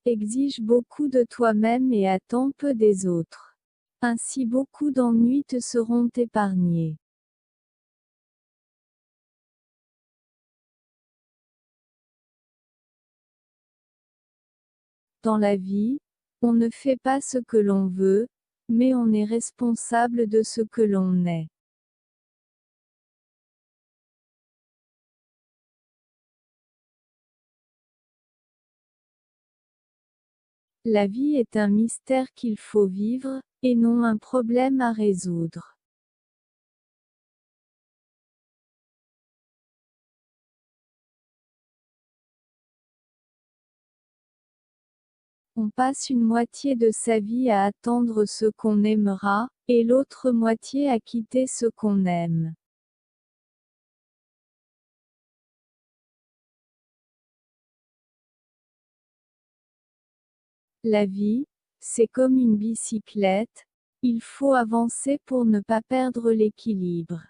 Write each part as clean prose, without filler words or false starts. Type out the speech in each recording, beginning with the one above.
Exige beaucoup de toi-même et attends peu des autres. Ainsi beaucoup d'ennuis te seront épargnés. Dans la vie, on ne fait pas ce que l'on veut, mais on est responsable de ce que l'on est. La vie est un mystère qu'il faut vivre, et non un problème à résoudre. On passe une moitié de sa vie à attendre ce qu'on aimera, et l'autre moitié à quitter ce qu'on aime. La vie, c'est comme une bicyclette, il faut avancer pour ne pas perdre l'équilibre.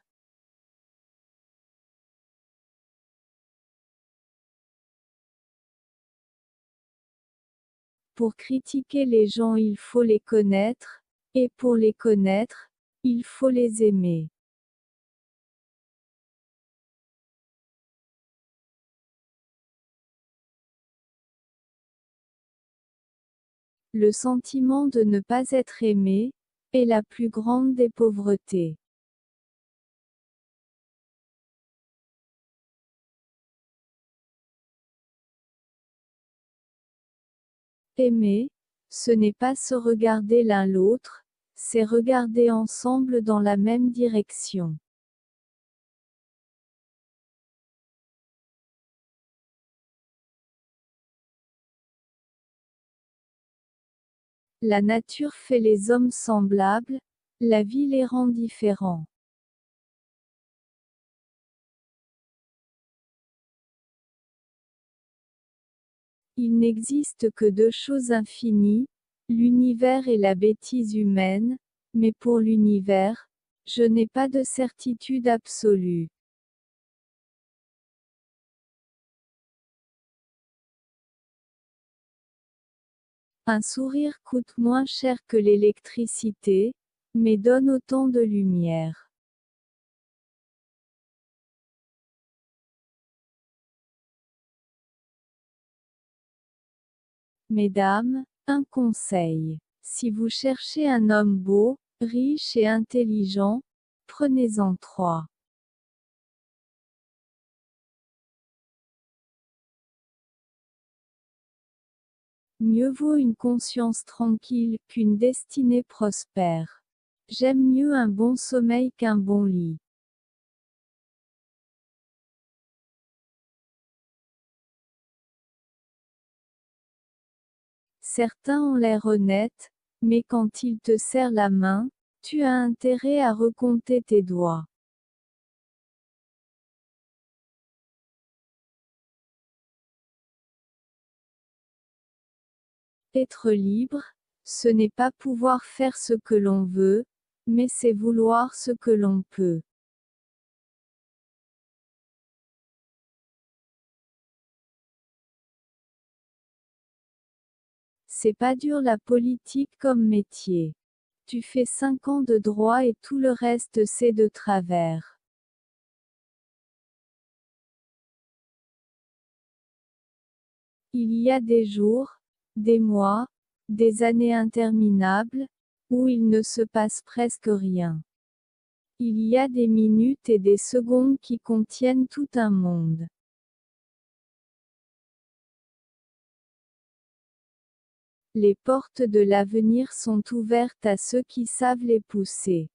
Pour critiquer les gens il faut les connaître, et pour les connaître, il faut les aimer. Le sentiment de ne pas être aimé, est la plus grande des pauvretés. Aimer, ce n'est pas se regarder l'un l'autre, c'est regarder ensemble dans la même direction. La nature fait les hommes semblables, la vie les rend différents. Il n'existe que deux choses infinies, l'univers et la bêtise humaine, mais pour l'univers, je n'ai pas de certitude absolue. Un sourire coûte moins cher que l'électricité, mais donne autant de lumière. Mesdames, un conseil. Si vous cherchez un homme beau, riche et intelligent, prenez-en 3. Mieux vaut une conscience tranquille qu'une destinée prospère. J'aime mieux un bon sommeil qu'un bon lit. Certains ont l'air honnêtes, mais quand ils te serrent la main, tu as intérêt à recompter tes doigts. Être libre, ce n'est pas pouvoir faire ce que l'on veut, mais c'est vouloir ce que l'on peut. C'est pas dur la politique comme métier. Tu fais 5 ans de droit et tout le reste c'est de travers. Il y a des jours, des mois, des années interminables, où il ne se passe presque rien. Il y a des minutes et des secondes qui contiennent tout un monde. Les portes de l'avenir sont ouvertes à ceux qui savent les pousser.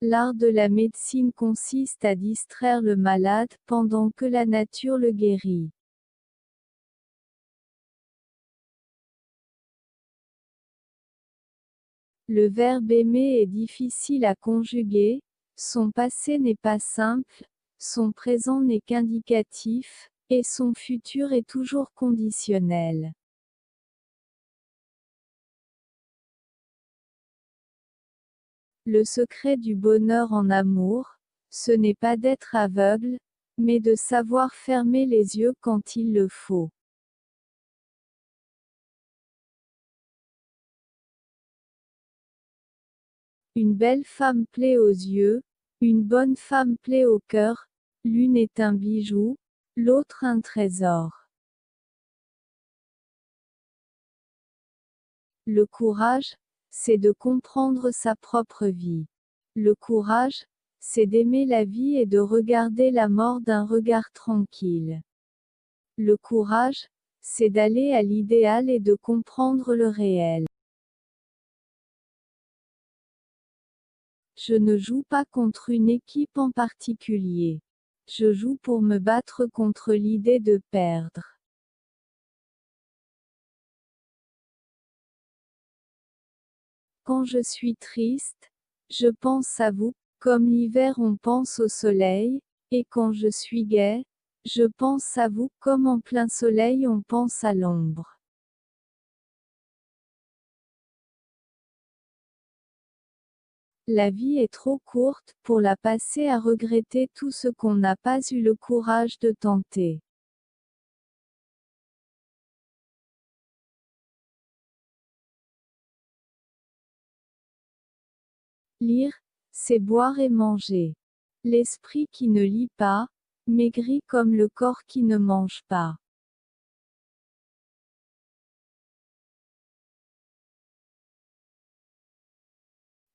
L'art de la médecine consiste à distraire le malade pendant que la nature le guérit. Le verbe aimer est difficile à conjuguer, son passé n'est pas simple, son présent n'est qu'indicatif, et son futur est toujours conditionnel. Le secret du bonheur en amour, ce n'est pas d'être aveugle, mais de savoir fermer les yeux quand il le faut. Une belle femme plaît aux yeux, une bonne femme plaît au cœur, l'une est un bijou, l'autre un trésor. Le courage, c'est de comprendre sa propre vie. Le courage, c'est d'aimer la vie et de regarder la mort d'un regard tranquille. Le courage, c'est d'aller à l'idéal et de comprendre le réel. Je ne joue pas contre une équipe en particulier. Je joue pour me battre contre l'idée de perdre. Quand je suis triste, je pense à vous, comme l'hiver on pense au soleil, et quand je suis gai, je pense à vous, comme en plein soleil on pense à l'ombre. La vie est trop courte pour la passer à regretter tout ce qu'on n'a pas eu le courage de tenter. Lire, c'est boire et manger. L'esprit qui ne lit pas, maigrit comme le corps qui ne mange pas.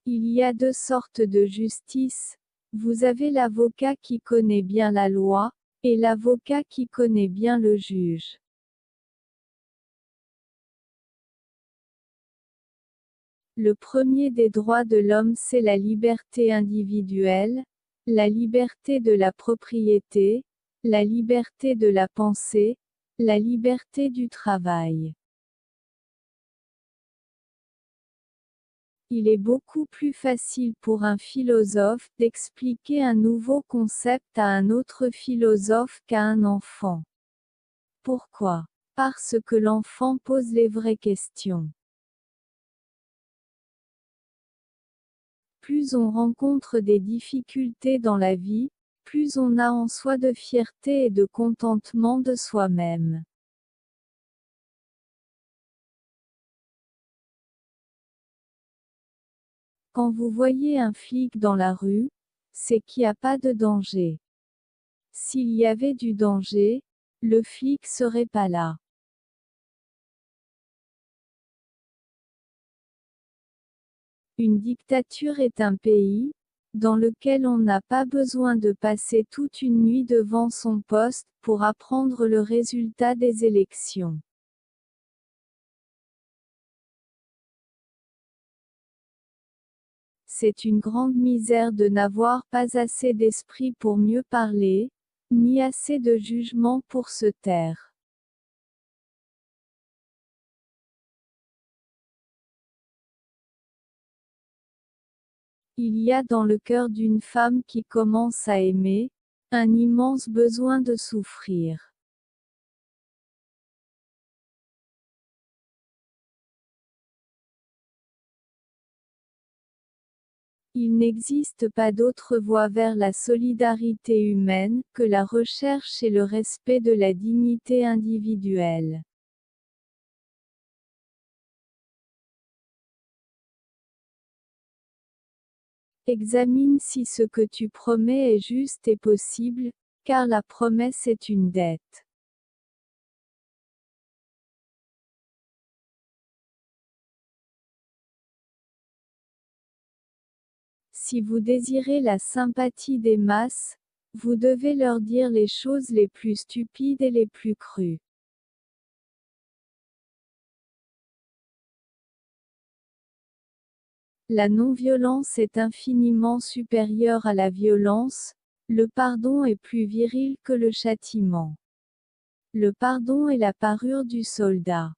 Il y a deux sortes de justice. Vous avez l'avocat qui connaît bien la loi, et l'avocat qui connaît bien le juge. Le premier des droits de l'homme c'est la liberté individuelle, la liberté de la propriété, la liberté de la pensée, la liberté du travail. Il est beaucoup plus facile pour un philosophe d'expliquer un nouveau concept à un autre philosophe qu'à un enfant. Pourquoi? Parce que l'enfant pose les vraies questions. Plus on rencontre des difficultés dans la vie, plus on a en soi de fierté et de contentement de soi-même. Quand vous voyez un flic dans la rue, c'est qu'il n'y a pas de danger. S'il y avait du danger, le flic serait pas là. Une dictature est un pays, dans lequel on n'a pas besoin de passer toute une nuit devant son poste, pour apprendre le résultat des élections. C'est une grande misère de n'avoir pas assez d'esprit pour mieux parler, ni assez de jugement pour se taire. Il y a dans le cœur d'une femme qui commence à aimer, un immense besoin de souffrir. Il n'existe pas d'autre voie vers la solidarité humaine que la recherche et le respect de la dignité individuelle. Examine si ce que tu promets est juste et possible, car la promesse est une dette. Si vous désirez la sympathie des masses, vous devez leur dire les choses les plus stupides et les plus crues. La non-violence est infiniment supérieure à la violence, le pardon est plus viril que le châtiment. Le pardon est la parure du soldat.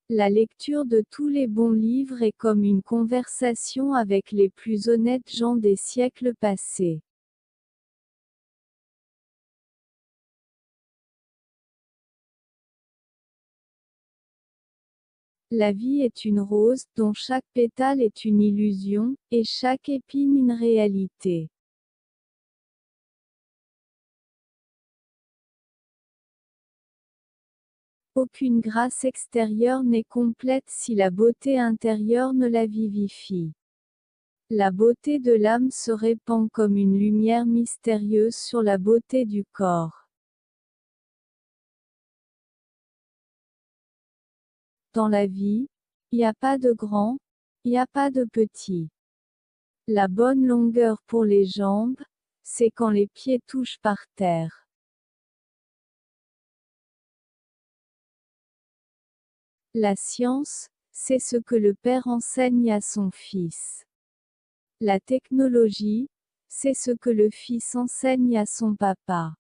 La lecture de tous les bons livres est comme une conversation avec les plus honnêtes gens des siècles passés. La vie est une rose, dont chaque pétale est une illusion, et chaque épine une réalité. Aucune grâce extérieure n'est complète si la beauté intérieure ne la vivifie. La beauté de l'âme se répand comme une lumière mystérieuse sur la beauté du corps. Dans la vie, il n'y a pas de grand, il n'y a pas de petit. La bonne longueur pour les jambes, c'est quand les pieds touchent par terre. La science, c'est ce que le père enseigne à son fils. La technologie, c'est ce que le fils enseigne à son papa.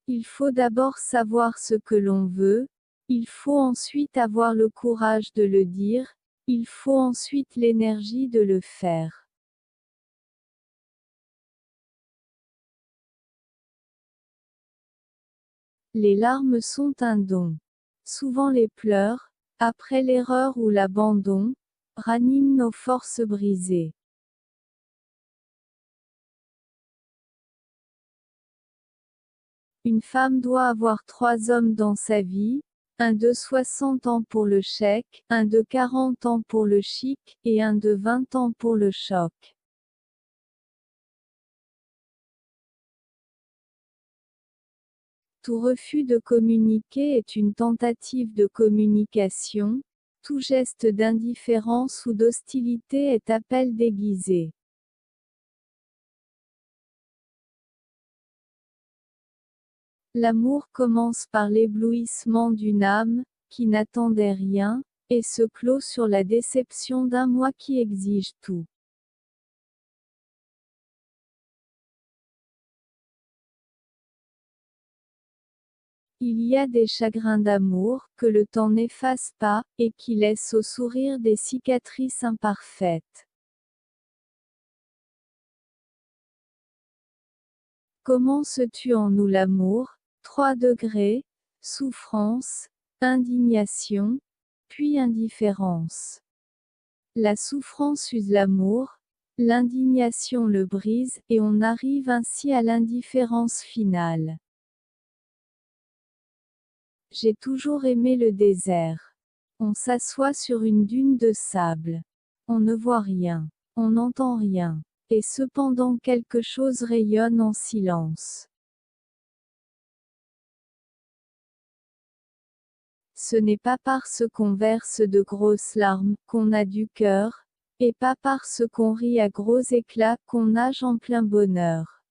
Il faut d'abord savoir ce que l'on veut, il faut ensuite avoir le courage de le dire, il faut ensuite l'énergie de le faire. Les larmes sont un don. Souvent les pleurs, après l'erreur ou l'abandon, raniment nos forces brisées. Une femme doit avoir 3 hommes dans sa vie, un de 60 ans pour le chèque, un de 40 ans pour le chic, et un de 20 ans pour le choc. Tout refus de communiquer est une tentative de communication, tout geste d'indifférence ou d'hostilité est appel déguisé. L'amour commence par l'éblouissement d'une âme, qui n'attendait rien, et se clôt sur la déception d'un moi qui exige tout. Il y a des chagrins d'amour, que le temps n'efface pas, et qui laissent au sourire des cicatrices imparfaites. Comment se tue en nous l'amour? 3 degrés, souffrance, indignation, puis indifférence. La souffrance use l'amour, l'indignation le brise, et on arrive ainsi à l'indifférence finale. J'ai toujours aimé le désert. On s'assoit sur une dune de sable. On ne voit rien. On n'entend rien. Et cependant quelque chose rayonne en silence. Ce n'est pas parce qu'on verse de grosses larmes qu'on a du cœur, et pas parce qu'on rit à gros éclats qu'on nage en plein bonheur.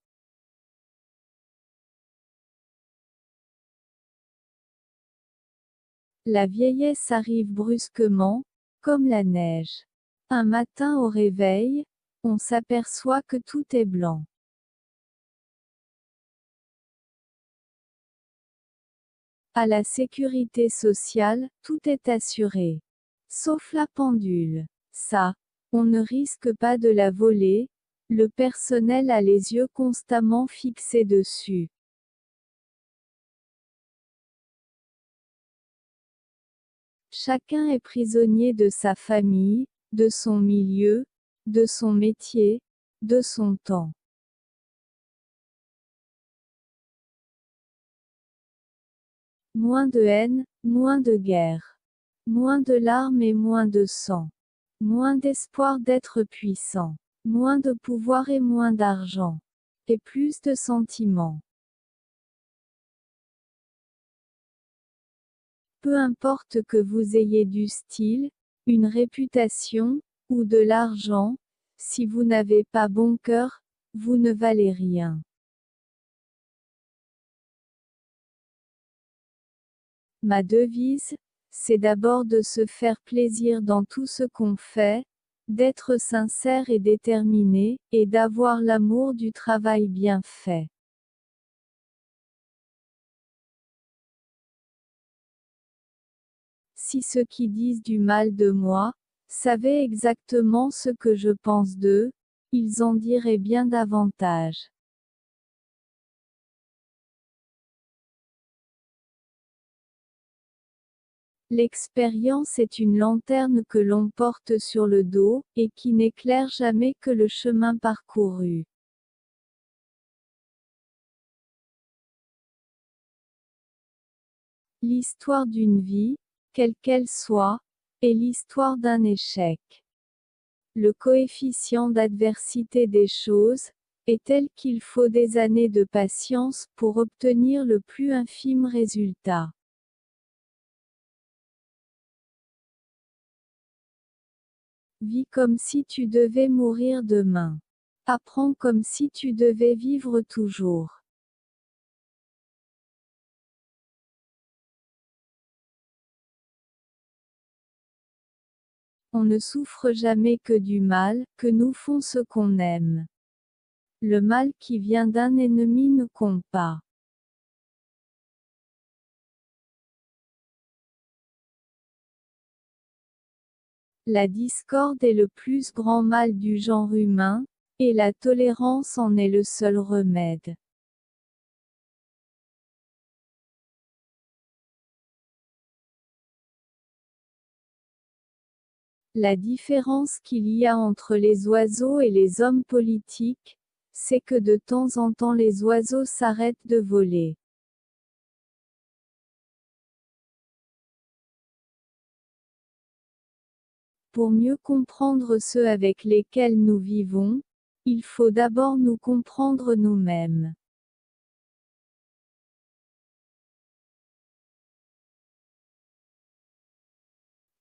La vieillesse arrive brusquement, comme la neige. Un matin au réveil, on s'aperçoit que tout est blanc. À la sécurité sociale, tout est assuré. Sauf la pendule. Ça, on ne risque pas de la voler, le personnel a les yeux constamment fixés dessus. Chacun est prisonnier de sa famille, de son milieu, de son métier, de son temps. Moins de haine, moins de guerre. Moins de larmes et moins de sang. Moins d'espoir d'être puissant. Moins de pouvoir et moins d'argent. Et plus de sentiments. Peu importe que vous ayez du style, une réputation, ou de l'argent, si vous n'avez pas bon cœur, vous ne valez rien. Ma devise, c'est d'abord de se faire plaisir dans tout ce qu'on fait, d'être sincère et déterminé, et d'avoir l'amour du travail bien fait. Si ceux qui disent du mal de moi savaient exactement ce que je pense d'eux, ils en diraient bien davantage. L'expérience est une lanterne que l'on porte sur le dos, et qui n'éclaire jamais que le chemin parcouru. L'histoire d'une vie, quelle qu'elle soit, est l'histoire d'un échec. Le coefficient d'adversité des choses est tel qu'il faut des années de patience pour obtenir le plus infime résultat. Vis comme si tu devais mourir demain. Apprends comme si tu devais vivre toujours. On ne souffre jamais que du mal que nous font ceux qu'on aime. Le mal qui vient d'un ennemi ne compte pas. La discorde est le plus grand mal du genre humain, et la tolérance en est le seul remède. La différence qu'il y a entre les oiseaux et les hommes politiques, c'est que de temps en temps les oiseaux s'arrêtent de voler. Pour mieux comprendre ceux avec lesquels nous vivons, il faut d'abord nous comprendre nous-mêmes.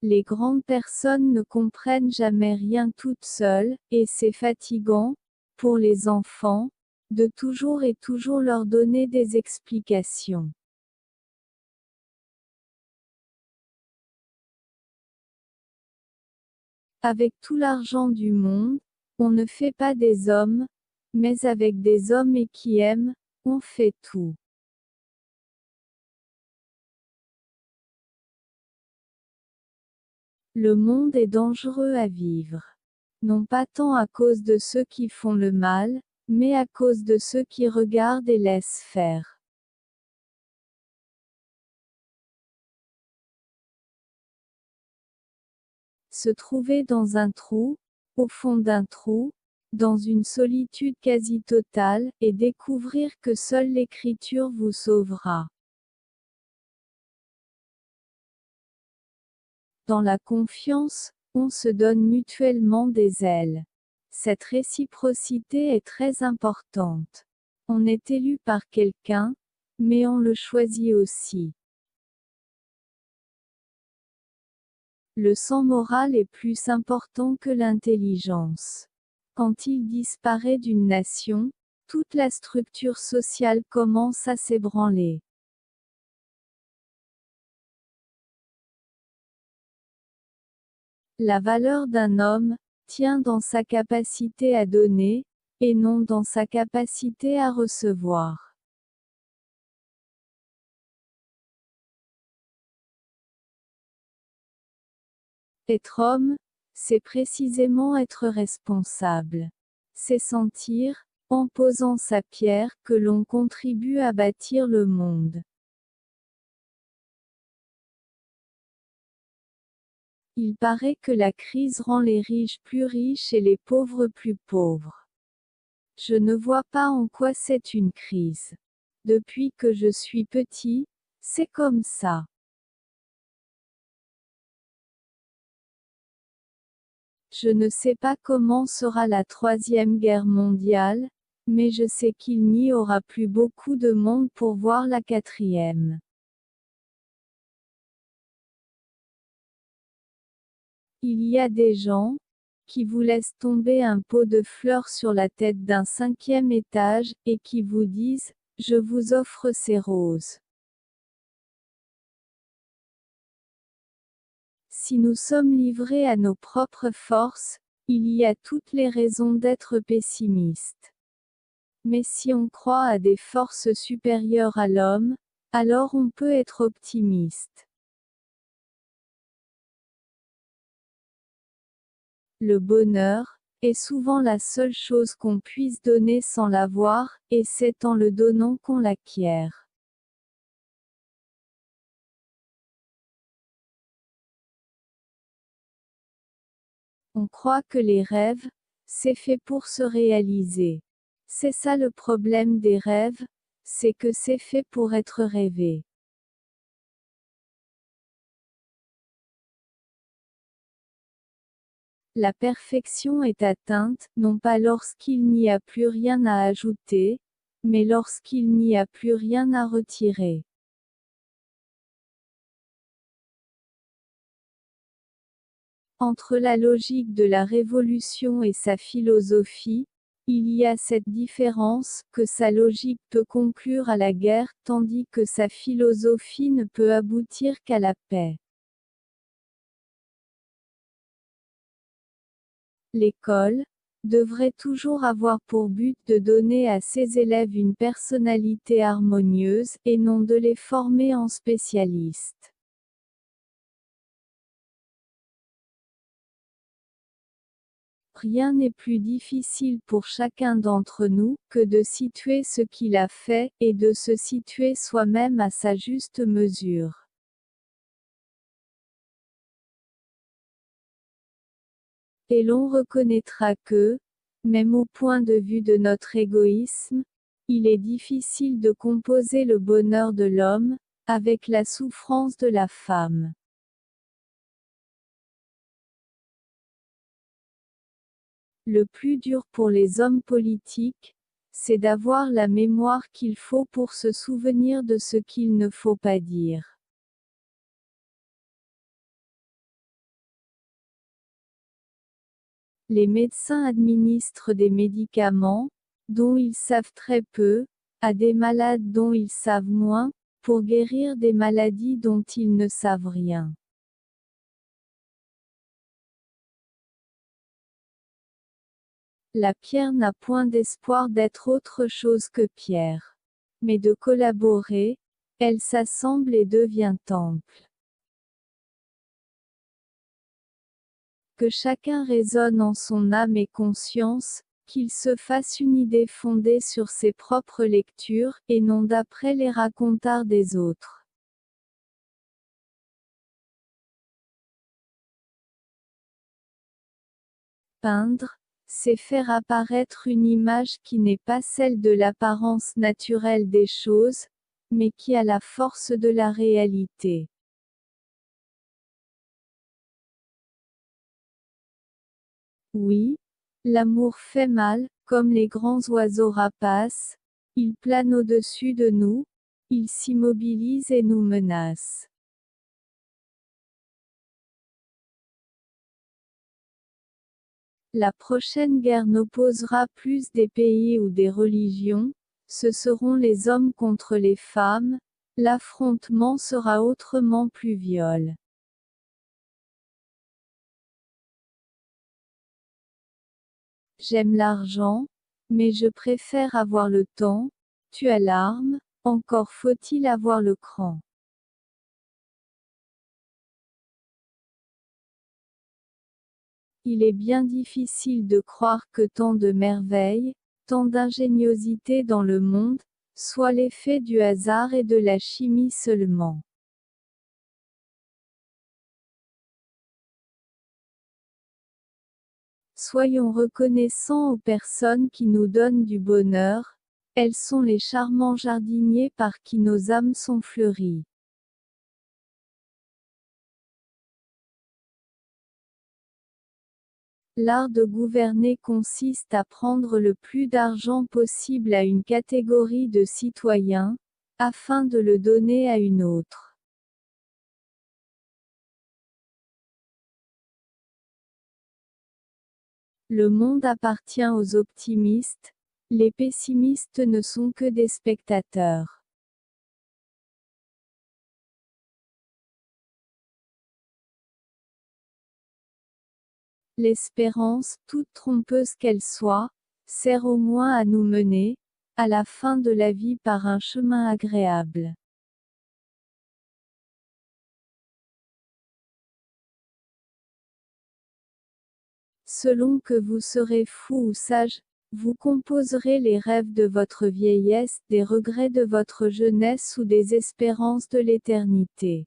Les grandes personnes ne comprennent jamais rien toutes seules, et c'est fatigant, pour les enfants, de toujours et toujours leur donner des explications. Avec tout l'argent du monde, on ne fait pas des hommes, mais avec des hommes et qui aiment, on fait tout. Le monde est dangereux à vivre. Non pas tant à cause de ceux qui font le mal, mais à cause de ceux qui regardent et laissent faire. Se trouver dans un trou, au fond d'un trou, dans une solitude quasi totale, et découvrir que seule l'écriture vous sauvera. Dans la confiance, on se donne mutuellement des ailes. Cette réciprocité est très importante. On est élu par quelqu'un, mais on le choisit aussi. Le sang moral est plus important que l'intelligence. Quand il disparaît d'une nation, toute la structure sociale commence à s'ébranler. La valeur d'un homme tient dans sa capacité à donner, et non dans sa capacité à recevoir. Être homme, c'est précisément être responsable. C'est sentir, en posant sa pierre, que l'on contribue à bâtir le monde. Il paraît que la crise rend les riches plus riches et les pauvres plus pauvres. Je ne vois pas en quoi c'est une crise. Depuis que je suis petit, c'est comme ça. Je ne sais pas comment sera la Troisième Guerre mondiale, mais je sais qu'il n'y aura plus beaucoup de monde pour voir la quatrième. Il y a des gens qui vous laissent tomber un pot de fleurs sur la tête d'un 5e étage, et qui vous disent, je vous offre ces roses. Si nous sommes livrés à nos propres forces, il y a toutes les raisons d'être pessimistes. Mais si on croit à des forces supérieures à l'homme, alors on peut être optimiste. Le bonheur est souvent la seule chose qu'on puisse donner sans l'avoir, et c'est en le donnant qu'on l'acquiert. On croit que les rêves, c'est fait pour se réaliser. C'est ça le problème des rêves, c'est que c'est fait pour être rêvé. La perfection est atteinte, non pas lorsqu'il n'y a plus rien à ajouter, mais lorsqu'il n'y a plus rien à retirer. Entre la logique de la révolution et sa philosophie, il y a cette différence, que sa logique peut conclure à la guerre, tandis que sa philosophie ne peut aboutir qu'à la paix. L'école devrait toujours avoir pour but de donner à ses élèves une personnalité harmonieuse, et non de les former en spécialistes. Rien n'est plus difficile pour chacun d'entre nous, que de situer ce qu'il a fait, et de se situer soi-même à sa juste mesure. Et l'on reconnaîtra que, même au point de vue de notre égoïsme, il est difficile de composer le bonheur de l'homme, avec la souffrance de la femme. Le plus dur pour les hommes politiques, c'est d'avoir la mémoire qu'il faut pour se souvenir de ce qu'il ne faut pas dire. Les médecins administrent des médicaments, dont ils savent très peu, à des malades dont ils savent moins, pour guérir des maladies dont ils ne savent rien. La pierre n'a point d'espoir d'être autre chose que pierre. Mais de collaborer, elle s'assemble et devient temple. Que chacun raisonne en son âme et conscience, qu'il se fasse une idée fondée sur ses propres lectures, et non d'après les racontars des autres. Peindre, c'est faire apparaître une image qui n'est pas celle de l'apparence naturelle des choses, mais qui a la force de la réalité. Oui, l'amour fait mal, comme les grands oiseaux rapaces, il plane au-dessus de nous, il s'immobilise et nous menace. La prochaine guerre n'opposera plus des pays ou des religions, ce seront les hommes contre les femmes, l'affrontement sera autrement pluviol. J'aime l'argent, mais je préfère avoir le temps, tu as l'arme, encore faut-il avoir le cran. Il est bien difficile de croire que tant de merveilles, tant d'ingéniosité dans le monde, soit l'effet du hasard et de la chimie seulement. Soyons reconnaissants aux personnes qui nous donnent du bonheur, elles sont les charmants jardiniers par qui nos âmes sont fleuries. L'art de gouverner consiste à prendre le plus d'argent possible à une catégorie de citoyens, afin de le donner à une autre. Le monde appartient aux optimistes, les pessimistes ne sont que des spectateurs. L'espérance, toute trompeuse qu'elle soit, sert au moins à nous mener, à la fin de la vie par un chemin agréable. Selon que vous serez fou ou sage, vous composerez les rêves de votre vieillesse, des regrets de votre jeunesse ou des espérances de l'éternité.